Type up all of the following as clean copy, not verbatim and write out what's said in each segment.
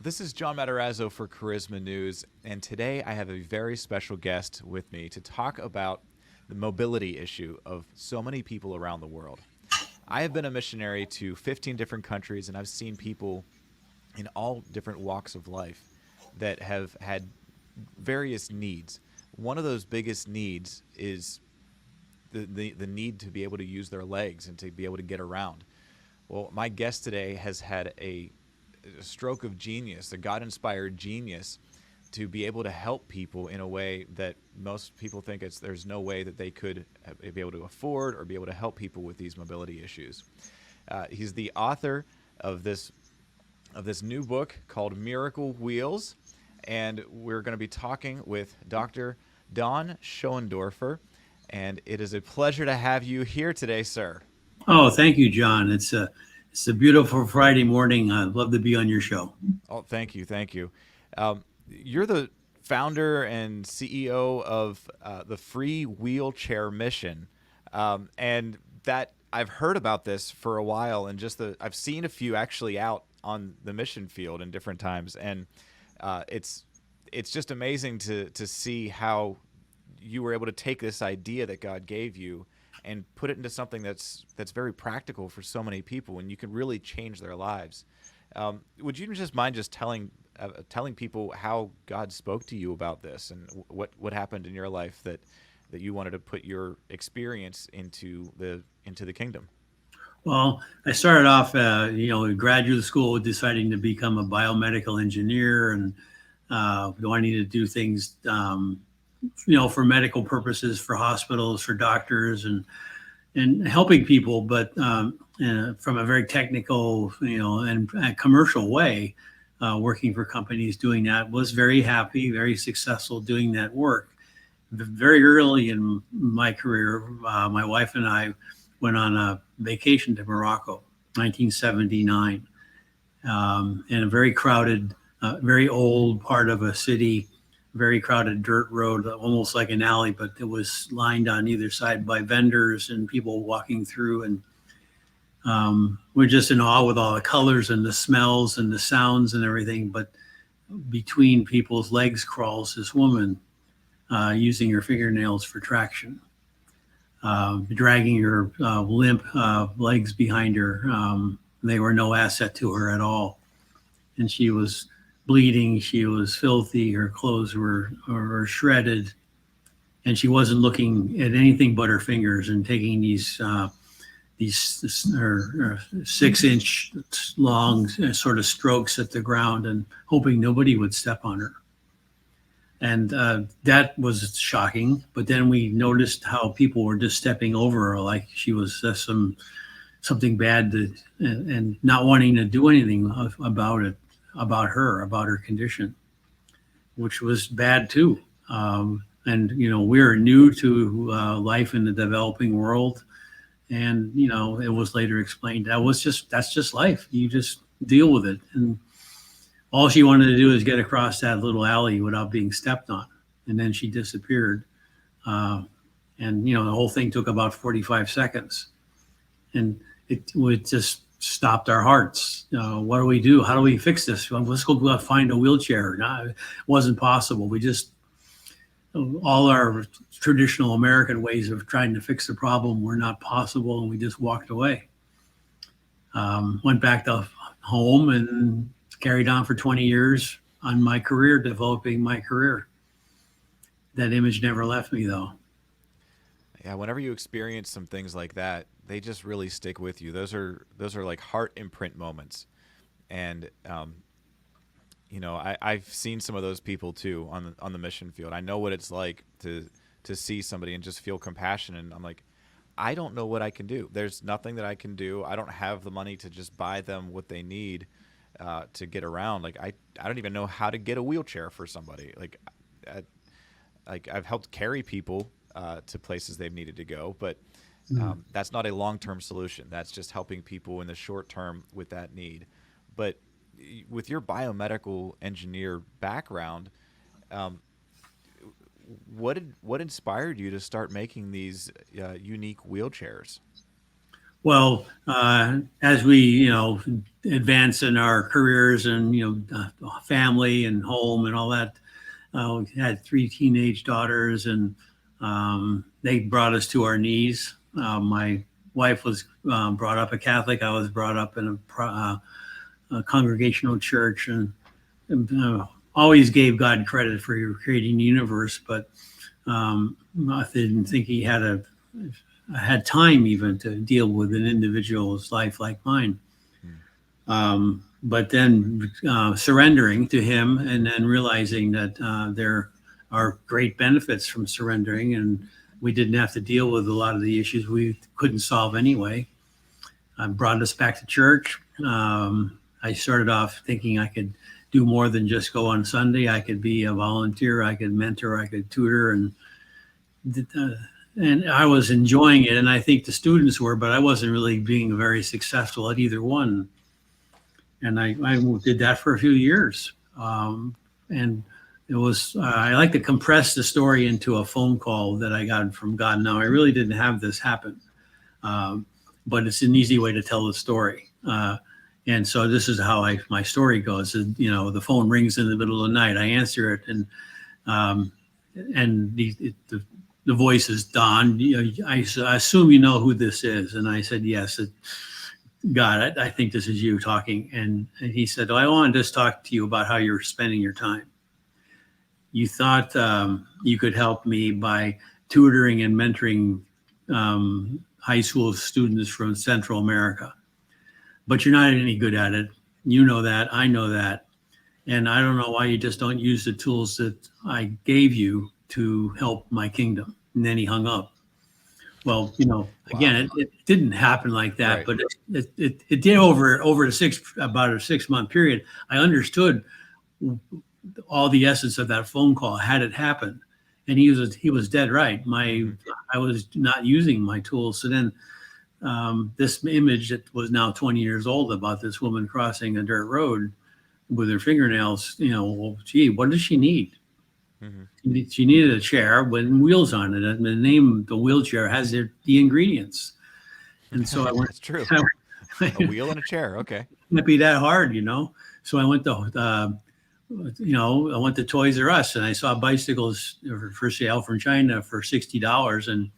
This is John Matarazzo for Charisma News, and today I have a very special guest with me to talk about the mobility issue of so many people around the world. I have been a missionary to 15 different countries, and I've seen people in all different walks of life that have had various needs. One of those biggest needs is the need to be able to use their legs and to be able to get around. Well, my guest today has had a stroke of genius, a God-inspired genius, to be able to help people in a way that most people think there's no way that they could be able to afford or be able to help people with these mobility issues. He's the author of this new book called Miracle Wheels, and we're going to be talking with Dr. Don Schoendorfer, and it is a pleasure to have you here today, sir. Oh, thank you, John. It's a beautiful Friday morning. I'd love to be on your show. Oh, thank you, thank you. You're the founder and CEO of the Free Wheelchair Mission, and that I've heard about this for a while, and I've seen a few actually out on the mission field in different times, and it's just amazing to see how you were able to take this idea that God gave you and put it into something that's very practical for so many people, and you can really change their lives. Would you just mind just telling people how God spoke to you about this and what happened in your life that you wanted to put your experience into the kingdom? Well, I started off, in graduate school, deciding to become a biomedical engineer and wanting to do things, for medical purposes, for hospitals, for doctors, and helping people, but from a very technical, and commercial way. Working for companies doing that, was very happy, very successful doing that work. Very early in my career, my wife and I went on a vacation to Morocco, 1979, in a very crowded, very old part of a city, very crowded dirt road, almost like an alley, but it was lined on either side by vendors and people walking through. And we're just in awe with all the colors and the smells and the sounds and everything. But between people's legs crawls this woman using her fingernails for traction, dragging her limp legs behind her. They were no asset to her at all. And she was bleeding. She was filthy. Her clothes were shredded. And she wasn't looking at anything but her fingers and taking these 6-inch long sort of strokes at the ground and hoping nobody would step on her. And that was shocking. But then we noticed how people were just stepping over her like she was something bad and not wanting to do anything about it, about her condition, which was bad too. And we're new to life in the developing world. And, it was later explained that's just life. You just deal with it. And all she wanted to do is get across that little alley without being stepped on. And then she disappeared. And, the whole thing took about 45 seconds. And it just stopped our hearts. What do we do? How do we fix this? Well, let's go find a wheelchair. No, it wasn't possible. All our traditional American ways of trying to fix the problem were not possible, and we just walked away. Went back to home and carried on for 20 years on my career, developing my career. That image never left me, though. Yeah, whenever you experience some things like that, they just really stick with you. Those are like heart imprint moments, and I've seen some of those people too on the mission field. I know what it's like to see somebody and just feel compassion. And I'm like, I don't know what I can do. There's nothing that I can do. I don't have the money to just buy them what they need to get around. Like I don't even know how to get a wheelchair for somebody. Like I've helped carry people to places they've needed to go, but that's not a long-term solution. That's just helping people in the short term with that need. But with your biomedical engineer background, what inspired you to start making these unique wheelchairs? Well, as we, advance in our careers and, family and home and all that, we had three teenage daughters, and they brought us to our knees. My wife was brought up a Catholic. I was brought up in a congregational church, and always gave God credit for creating the universe, but I didn't think he had time even to deal with an individual's life like mine. Hmm. But then surrendering to him, and then realizing that there are great benefits from surrendering, and we didn't have to deal with a lot of the issues we couldn't solve anyway. Brought us back to church. I started off thinking I could do more than just go on Sunday. I could be a volunteer, I could mentor, I could tutor, and I was enjoying it, and I think the students were, but I wasn't really being very successful at either one. And I did that for a few years, and it was I like to compress the story into a phone call that I got from God. Now I really didn't have this happen, but it's an easy way to tell the story. And so this is how my story goes. The phone rings in the middle of the night. I answer it, and the voice is Don. I assume you know who this is, and I said yes. God, I think this is you talking. And he said, I want to just talk to you about how you're spending your time. You thought you could help me by tutoring and mentoring high school students from Central America, but you're not any good at it. You know that. I know that. And I don't know why you just don't use the tools that I gave you to help my kingdom. And then he hung up. Well, again, it didn't happen like that, Right. but it did over about a 6 month period. I understood all the essence of that phone call had it happened, and he was dead right. I was not using my tools. So then this image that was now 20 years old about this woman crossing a dirt road with her fingernails, well, gee, what does she need? Mm-hmm. She needed a chair with wheels on it, and the name of the wheelchair has the ingredients. And so I went. That's true. A wheel and a chair. Okay. Can't be that hard. So I went to, I went to Toys R Us, and I saw bicycles for sale from China for $60, and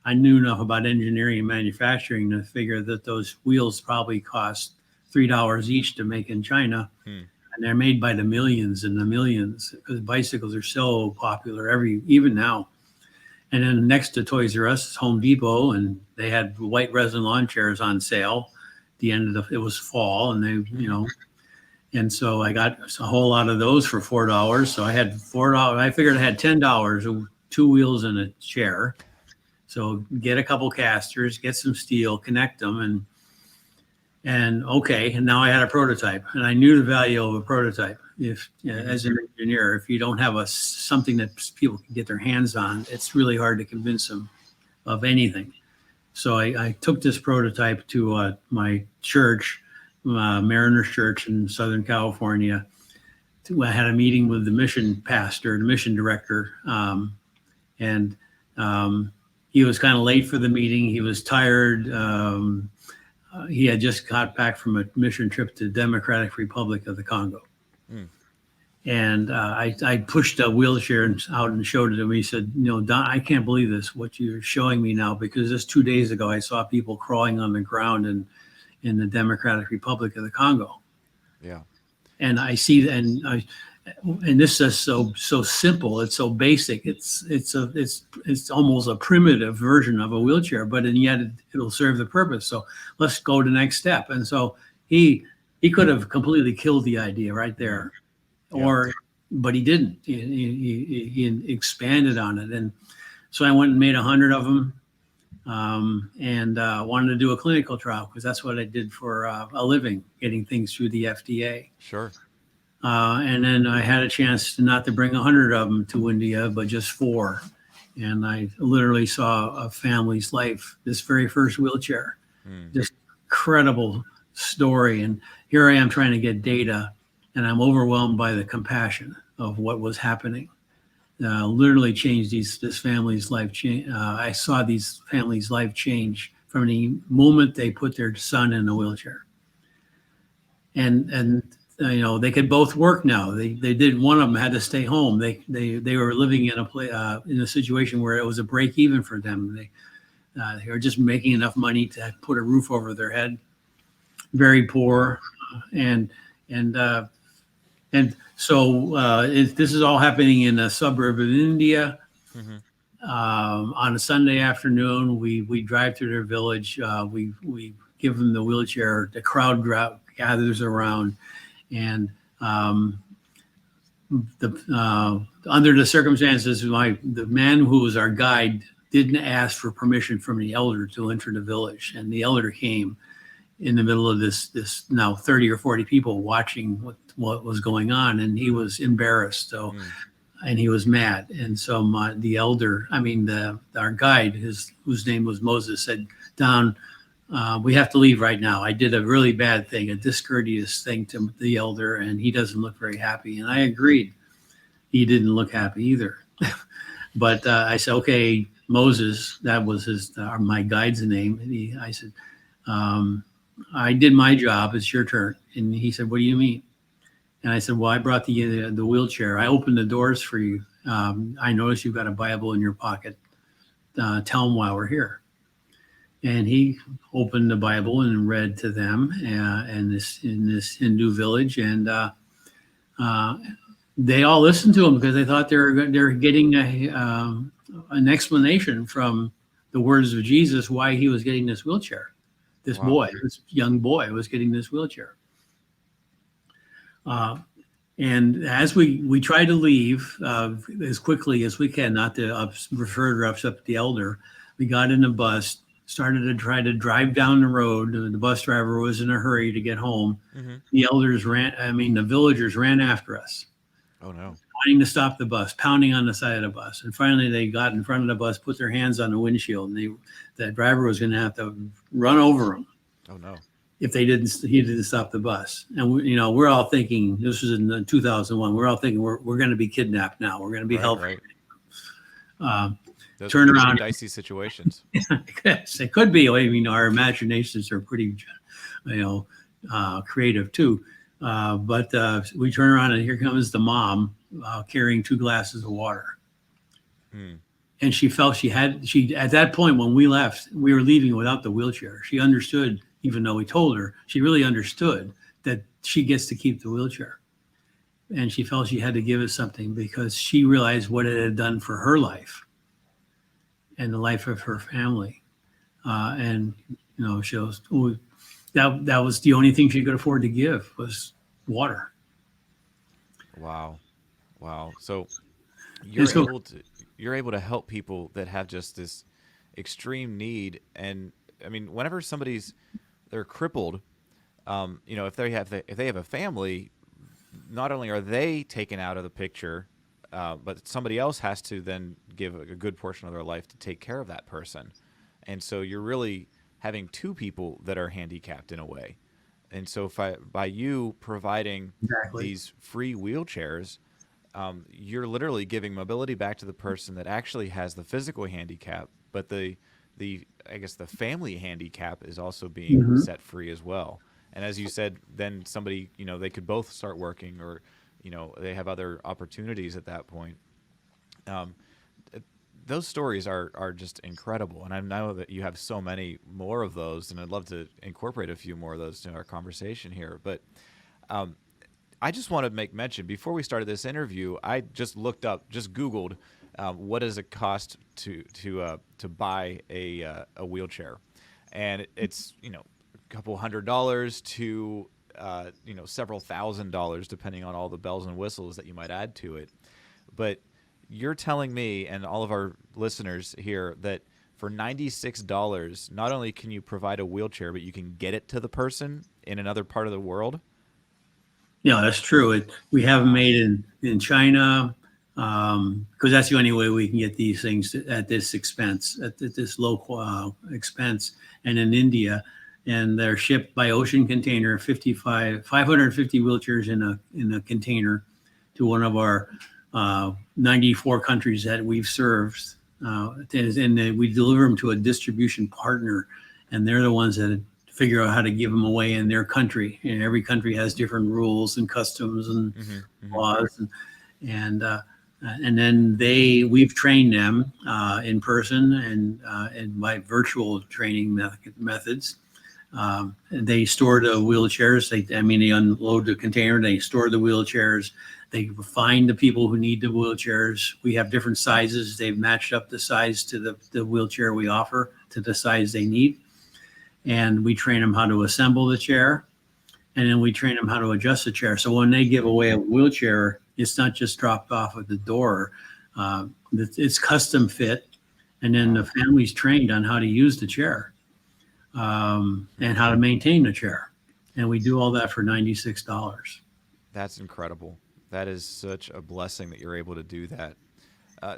I knew enough about engineering and manufacturing to figure that those wheels probably cost $3 each to make in China. Hmm. And they're made by the millions and the millions, because bicycles are so popular even now. And then next to Toys R Us is Home Depot, and they had white resin lawn chairs on sale. The end of it was fall, and and so I got a whole lot of those for $4. So I had $4. I figured I had $10, 2 wheels and a chair. So get a couple casters, get some steel, connect them, and okay, and now I had a prototype, and I knew the value of a prototype. If as an engineer, if you don't have something that people can get their hands on, it's really hard to convince them of anything. So I took this prototype to my church, Mariners Church in Southern California. I had a meeting with the mission pastor, the mission director, and he was kind of late for the meeting. He was tired. He had just got back from a mission trip to the Democratic Republic of the Congo. Mm. And I pushed a wheelchair out and showed it to him. He said, Don, I can't believe this, what you're showing me now, because just 2 days ago, I saw people crawling on the ground in the Democratic Republic of the Congo. Yeah. And I see, and this is so simple. It's so basic. It's almost a primitive version of a wheelchair, but and yet it'll serve the purpose. So let's go to the next step. And so he could have completely killed the idea right there, but he didn't. He expanded on it, and so I went and made 100 of them, and wanted to do a clinical trial, because that's what I did for a living, getting things through the FDA. Sure. And then I had a chance not to bring 100 of them to India, but just 4. And I literally saw a family's life, this very first wheelchair. Just incredible story. And here I am trying to get data, and I'm overwhelmed by the compassion of what was happening. Literally changed this family's life. I saw these families' life change from the moment they put their son in a wheelchair. And they could both work now. They did. One of them had to stay home. They were living in a situation where it was a break even for them. They were just making enough money to put a roof over their head. Very poor, and and uh, and so this is all happening in a suburb of India. Mm-hmm. On a Sunday afternoon, we drive through their village. We give them the wheelchair. The crowd gathers around, and under the circumstances, the man who was our guide didn't ask for permission from the elder to enter the village, and the elder came in the middle of this now 30 or 40 people watching what was going on, and he was embarrassed. So. And he was mad, and so our guide, whose name was Moses, said, "Don, we have to leave right now. I did a really bad thing, a discourteous thing to the elder, and he doesn't look very happy." And I agreed. He didn't look happy either. But I said, "Okay, Moses," that was my guide's name. And I said, "I did my job. It's your turn." And he said, "What do you mean?" And I said, "Well, I brought the wheelchair. I opened the doors for you. I noticed you've got a Bible in your pocket. Tell them why we're here." And he opened the Bible and read to them in this Hindu village, and they all listened to him because they thought they're getting an explanation from the words of Jesus why he was getting this wheelchair. This young boy, was getting this wheelchair. And as we try to leave as quickly as we can, not to further upset the elder, we got in a bus, started to try to drive down the road. The bus driver was in a hurry to get home. Mm-hmm. The villagers ran after us. Oh no. Wanting to stop the bus, pounding on the side of the bus. And finally they got in front of the bus, put their hands on the windshield, and the driver was going to have to run over them. Oh no. If he didn't stop the bus. And we're all thinking, this was in 2001. We're all thinking we're going to be kidnapped now. We're going to be held. Right. Those turn around. Dicey situations. Yes, it could be. Our imaginations are pretty, creative too. But we turn around and here comes the mom carrying 2 glasses of water. Hmm. And she felt at that point when we left, we were leaving without the wheelchair. She understood. Even though we told her, she really understood that she gets to keep the wheelchair. And she felt she had to give it something because she realized what it had done for her life and the life of her family. She was, that was the only thing she could afford to give was water. Wow. So you're able to help people that have just this extreme need. And I mean, whenever they're crippled, if they have a family, not only are they taken out of the picture, but somebody else has to then give a good portion of their life to take care of that person. And so you're really having 2 people that are handicapped in a way. And so by you providing these free wheelchairs, you're literally giving mobility back to the person that actually has the physical handicap, but the family handicap is also being set free as well. And as you said, then somebody, they could both start working, or, they have other opportunities at that point. Those stories are just incredible. And I know that you have so many more of those, and I'd love to incorporate a few more of those to our conversation here. But I just want to make mention, before we started this interview, I just Googled, what does it cost to buy a wheelchair, and it's a couple $100 to several $1,000s depending on all the bells and whistles that you might add to it. But you're telling me and all of our listeners here that for $96, not only can you provide a wheelchair, but you can get it to the person in another part of the world? Yeah, that's true. We have them made in China, because that's the only way we can get these things at this expense, at this low expense, and in India. And they're shipped by ocean container, 550 wheelchairs in a container to one of our 94 countries that we've served. And we deliver them to a distribution partner. and they're the ones that figure out how to give them away in their country. And every country has different rules and customs and Mm-hmm. Mm-hmm. laws, and then we've trained them in person and by virtual training methods. They store the wheelchairs. They unload the container. They store the wheelchairs. They find the people who need the wheelchairs. We have different sizes. They've matched up the size to the wheelchair we offer to the size they need. And we train them how to assemble the chair. And then we train them how to adjust the chair. So when they give away a wheelchair, it's not just dropped off at the door. It's custom fit. And then the family's trained on how to use the chair. And how to maintain the chair. And we do all that for $96. That's incredible. That is such a blessing that you're able to do that.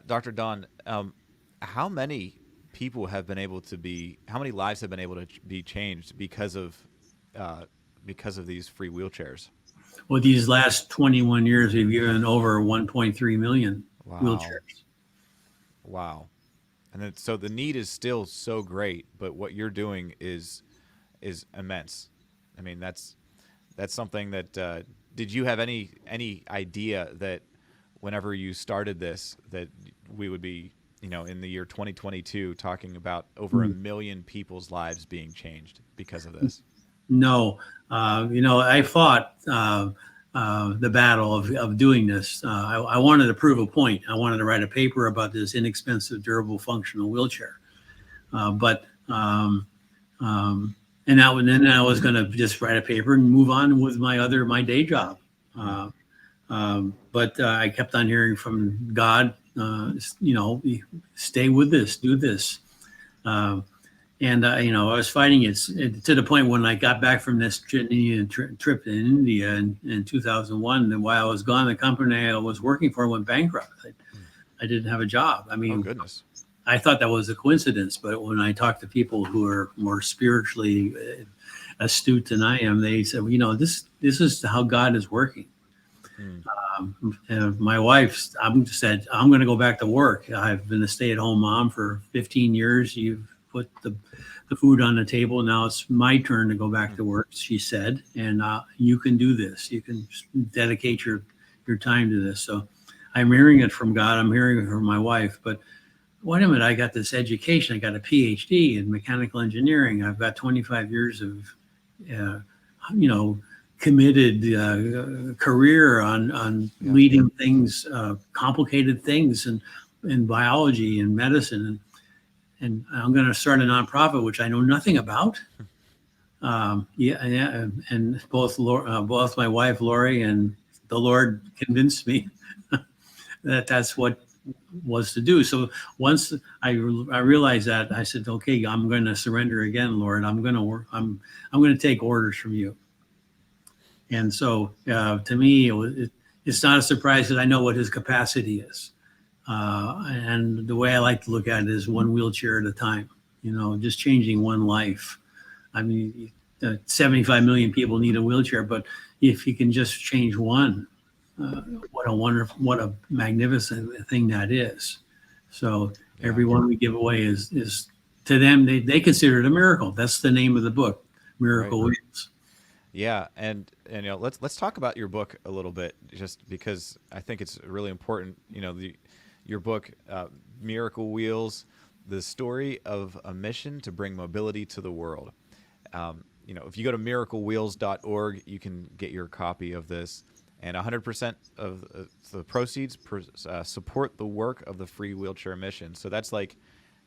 Dr. Don, how many people have been able to how many lives have been able to be changed because of these free wheelchairs? Well, these last 21 years, we've given over 1.3 million wheelchairs. Wow. And then, so the need is still so great, but what you're doing is immense. I mean, that's something that did you have any idea that whenever you started this that we would be, in the year 2022 talking about over a million people's lives being changed because of this? No. I fought the battle of doing this. I wanted to prove a point. I wanted to write a paper about this inexpensive, durable, functional wheelchair. And then I was going to just write a paper and move on with my day job. But I kept on hearing from God, stay with this, do this. I was fighting it to the point when I got back from this trip in India in 2001. And while I was gone, the company I was working for went bankrupt. I didn't have a job. I mean, oh, goodness. I thought that was a coincidence, but when I talked to people who are more spiritually astute than I am, they said, this is how God is working. My wife said, I'm going to go back to work. I've been a stay-at-home mom for 15 years. You've put the food on the table. Now it's my turn to go back to work, she said, and you can do this. You can dedicate your time to this. So I'm hearing it from God. I'm hearing it from my wife. But wait a minute, I got this education. I got a PhD in mechanical engineering. I've got 25 years of, committed career on leading things, complicated things in biology and medicine. And I'm going to start a nonprofit, which I know nothing about. And both my wife, Lori, and the Lord convinced me that's what was to do. So once I realized that, I said, okay, I'm going to surrender again, Lord. I'm going to work. I'm going to take orders from you. And so to me, it's not a surprise that I know what his capacity is. And the way I like to look at it is one wheelchair at a time, just changing one life. I mean, 75 million people need a wheelchair, but if you can just change one, what a magnificent thing that is. So everyone we give away is to them, they consider it a miracle. That's the name of the book, Miracle Wheels. Yeah, and let's talk about your book a little bit, just because I think it's really important. Your book, Miracle Wheels, the story of a mission to bring mobility to the world. If you go to miraclewheels.org, you can get your copy of this, and 100% of the proceeds support the work of the Free Wheelchair Mission. So that's like,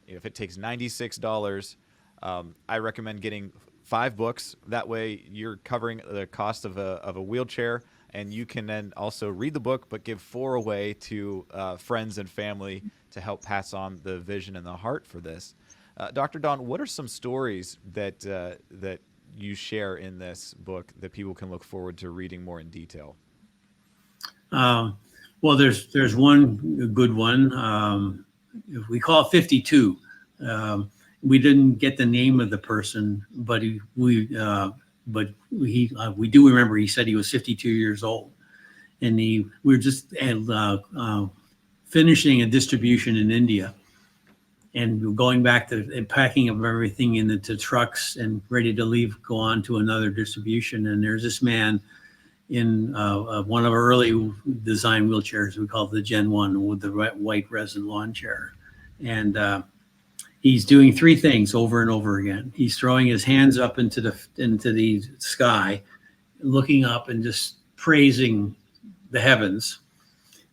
if it takes $96, I recommend getting 5 books. That way you're covering the cost of a wheelchair, and you can then also read the book, but give 4 away to friends and family to help pass on the vision and the heart for this. Dr. Don, what are some stories that you share in this book that people can look forward to reading more in detail? Well, there's one good one. We call it 52. We didn't get the name of the person, but we do remember he said he was 52 years old, and we were just finishing a distribution in India, and going back to and packing up everything into trucks and ready to leave, go on to another distribution. And there's this man in one of our early design wheelchairs. We call it the Gen 1 with the white resin lawn chair. And he's doing three things over and over again. He's throwing his hands up into the sky, looking up and just praising the heavens.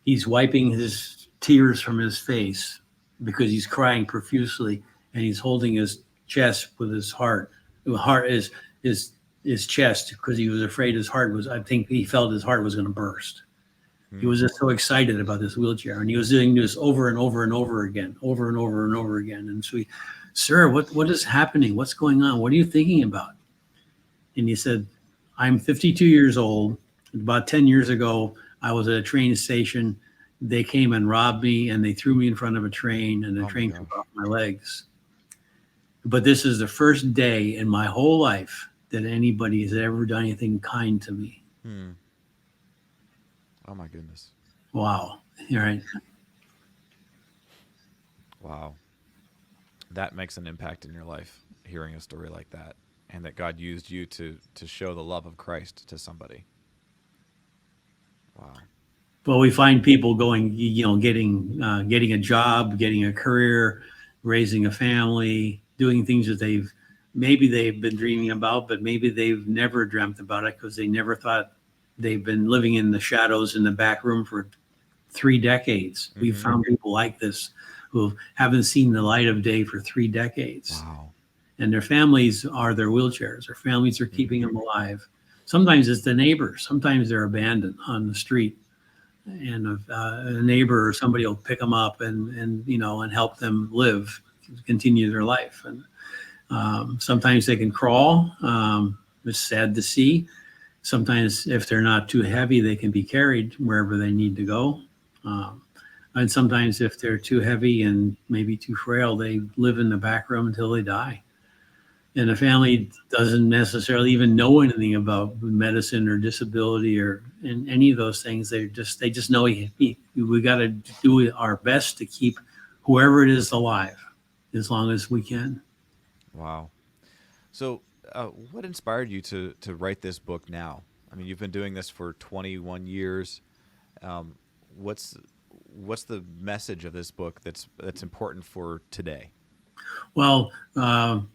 He's wiping his tears from his face because he's crying profusely, and he's holding his chest with his heart. Heart is his chest, because he was afraid his heart was. I think he felt his heart was going to burst. He was just so excited about this wheelchair, and he was doing this over and over and over again, over and over and over again. And so, sir, what is happening? What's going on? What are you thinking about? And he said, I'm 52 years old. About 10 years ago, I was at a train station. They came and robbed me, and they threw me in front of a train, and the train took off my legs. But this is the first day in my whole life that anybody has ever done anything kind to me. Oh my goodness. Wow. All right. Wow. That makes an impact in your life, hearing a story like that, and that God used you to show the love of Christ to somebody. Wow. Well, we find people going, getting a job, getting a career, raising a family, doing things that they've been dreaming about, but maybe they've never dreamt about it because they never thought. They've been living in the shadows in the back room for 3 decades. Mm-hmm. We've found people like this who haven't seen the light of day for 3 decades. Wow. And their families are their wheelchairs. Their families are keeping them alive. Sometimes it's the neighbors. Sometimes they're abandoned on the street. And a neighbor or somebody will pick them up and help them live, continue their life. And sometimes they can crawl. It's sad to see. Sometimes if they're not too heavy, they can be carried wherever they need to go. And sometimes if they're too heavy and maybe too frail, they live in the back room until they die. And the family doesn't necessarily even know anything about medicine or disability or any of those things. They just know we got to do our best to keep whoever it is alive as long as we can. Wow. So what inspired you to write this book now? I mean, you've been doing this for 21 years. What's the message of this book that's important for today? Well,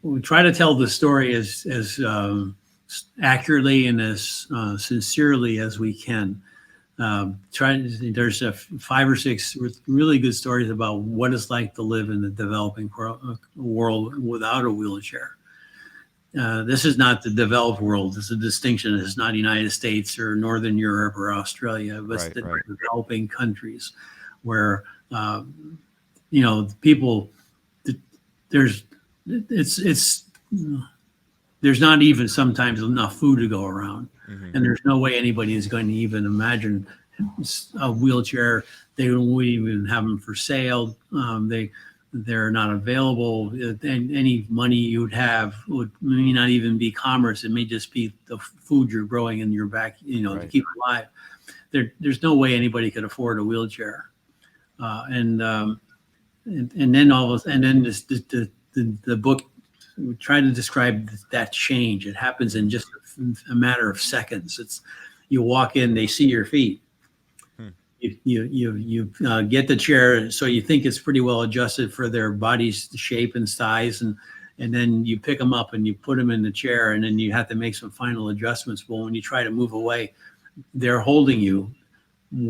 we try to tell the story as accurately and as sincerely as we can. There's 5 or 6 really good stories about what it's like to live in the developing world without a wheelchair. This is not the developed world. It's a distinction. It's not United States or Northern Europe or Australia, but it's the developing countries where, people, there's not even sometimes enough food to go around. Mm-hmm. And there's no way anybody is going to even imagine a wheelchair. They won't even have them for sale. They're not available. And any money you would have may not even be commerce. It may just be the food you're growing in your back, to keep alive. There's no way anybody could afford a wheelchair. And then the book we try to describe that change. It happens in just a matter of seconds. You walk in, they see your feet. You get the chair, so you think it's pretty well adjusted for their body's shape and size, and then you pick them up and you put them in the chair, and then you have to make some final adjustments. Well, when you try to move away, they're holding you.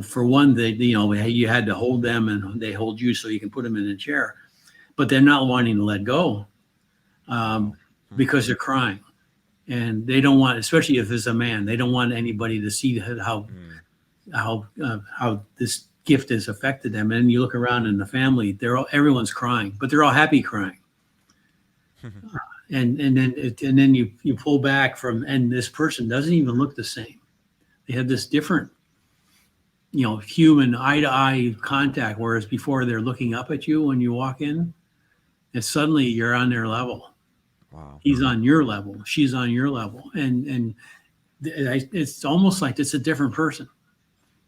For one, you had to hold them, and they hold you so you can put them in the chair, but they're not wanting to let go because they're crying, and they don't want, especially if it's a man, they don't want anybody to see how this gift has affected them. And you look around in the family, everyone's crying, but they're all happy crying. And then you pull back from, and this person doesn't even look the same. They have this different, human eye-to-eye contact, whereas before they're looking up at you when you walk in, and suddenly you're on their level. Wow. He's on your level. She's on your level, and it's almost like it's a different person.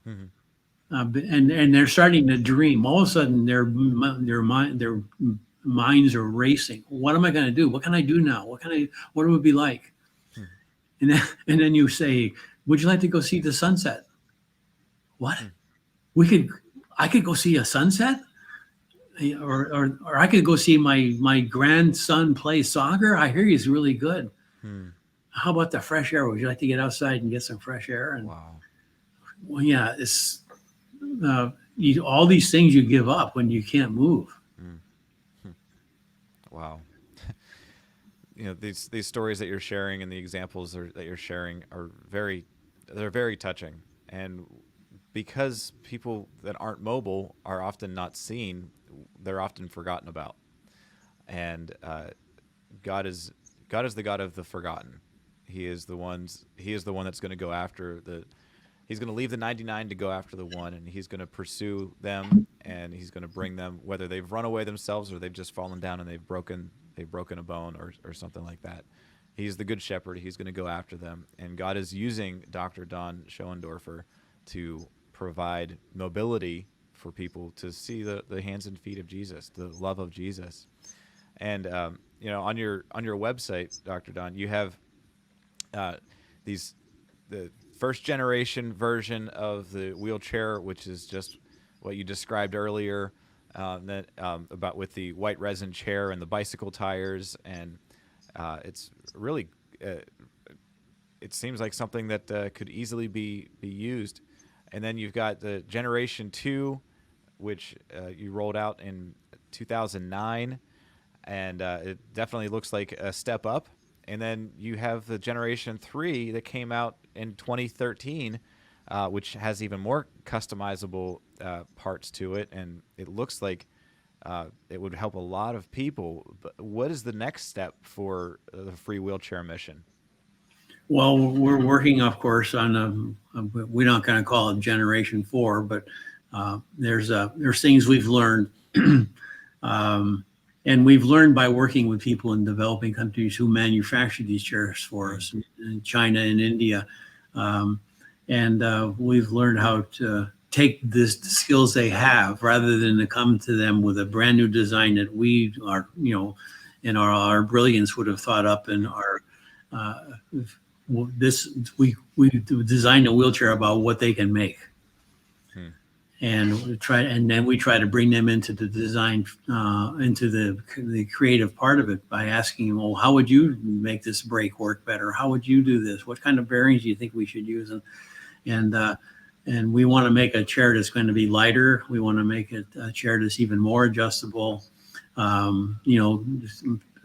Mm-hmm. And they're starting to dream. All of a sudden, their minds are racing. What am I going to do? What can I do now? What would it be like? Hmm. And then you say, would you like to go see the sunset? What? Hmm. We could, I could go see a sunset? Or I could go see my grandson play soccer. I hear he's really good. Hmm. How about the fresh air? Would you like to get outside and get some fresh air? And Wow. well, yeah, it's all these things you give up when you can't move. Hmm. Hmm. Wow. These stories that you're sharing and the examples that you're sharing are they're very touching. And because people that aren't mobile are often not seen, they're often forgotten about. And God is God is the God of the forgotten. He is the one that's going to go after the he's going to leave the 99 to go after the one, and he's going to pursue them, and he's going to bring them, whether they've run away themselves or they've just fallen down and they've broken a bone or something like that. He's the good shepherd. He's going to go after them, and God is using Dr. Don Schoendorfer to provide mobility for people to see the hands and feet of Jesus, the love of Jesus. And on your website, Dr. Don, you have uh, these the first generation version of the wheelchair, which is just what you described earlier, that about with the white resin chair and the bicycle tires, and it's really it seems like something that could easily be used. And then you've got the generation two, which you rolled out in 2009, and it definitely looks like a step up. And then you have the generation three that came out in 2013, which has even more customizable parts to it, and it looks like it would help a lot of people. But what is the next step for the free wheelchair mission? Well, we're working, of course, on we're not going to call it Generation Four, but there's things we've learned, um, and we've learned by working with people in developing countries who manufacture these chairs for Mm. us, in China and India, um, and we've learned how to take this the skills they have rather than to come to them with a brand new design that we are, in our brilliance would have thought up in our uh, this we designed a wheelchair about what they can make, Hmm. and then we try to bring them into the design, into the creative part of it by asking them, well, how would you make this brake work better? How would you do this? What kind of bearings do you think we should use? And and we want to make a chair that's going to be lighter. We want to make it a chair that's even more adjustable. Um, you know,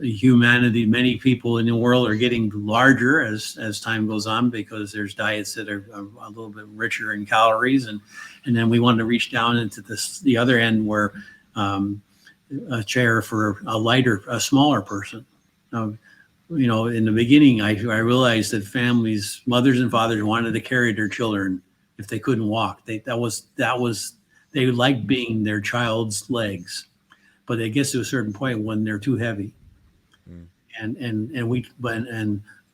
Humanity, many people in the world are getting larger as time goes on because there's diets that are a little bit richer in calories, and then we want to reach down into the other end where um, a chair for a smaller person. Now, in the beginning, I realized that families, mothers and fathers, wanted to carry their children if they couldn't walk. They liked being their child's legs, but it gets to a certain point when they're too heavy, Hmm. and we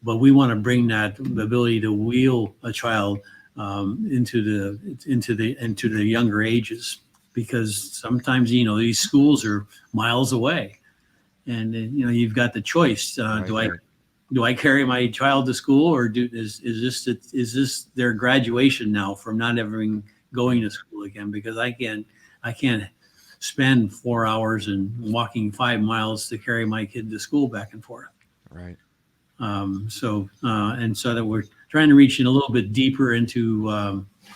but we want to bring that ability to wheel a child into the younger ages, because sometimes these schools are miles away, and you've got the choice. Right. Do I carry my child to school, or is this their graduation now from not ever going to school again? Because I can't spend 4 hours and walking 5 miles to carry my kid to school back and forth. Right. So that we're trying to reach in a little bit deeper into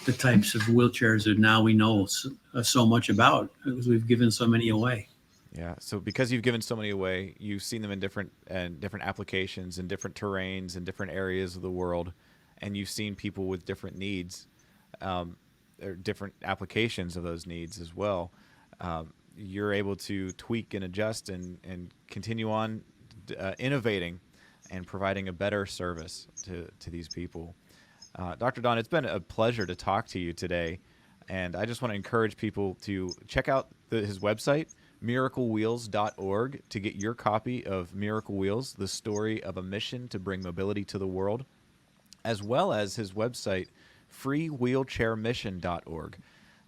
the types of wheelchairs that now we know so much about, because we've given so many away. Yeah. So because you've given so many away, you've seen them in different applications and different terrains and different areas of the world, and you've seen people with different needs, um, or different applications of those needs as well. You're able to tweak and adjust and continue on innovating and providing a better service to these people. Dr. Don, it's been a pleasure to talk to you today. And I just want to encourage people to check out his website, miraclewheels.org, to get your copy of Miracle Wheels, the story of a mission to bring mobility to the world, as well as his website, freewheelchairmission.org.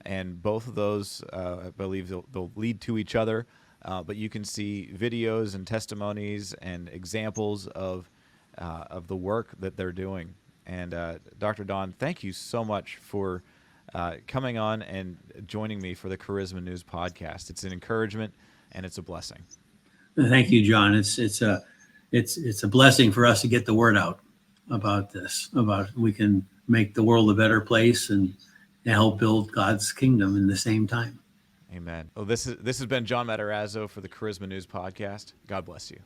And both of those, I believe, they'll lead to each other. but you can see videos and testimonies and examples of the work that they're doing. And Dr. Don, thank you so much for coming on and joining me for the Charisma News podcast. It's an encouragement and it's a blessing. Thank you, John. It's a blessing for us to get the word out about this. About we can make the world a better place and help build God's kingdom in the same time. Amen. Well, this has been John Matarazzo for the Charisma News podcast. God bless you.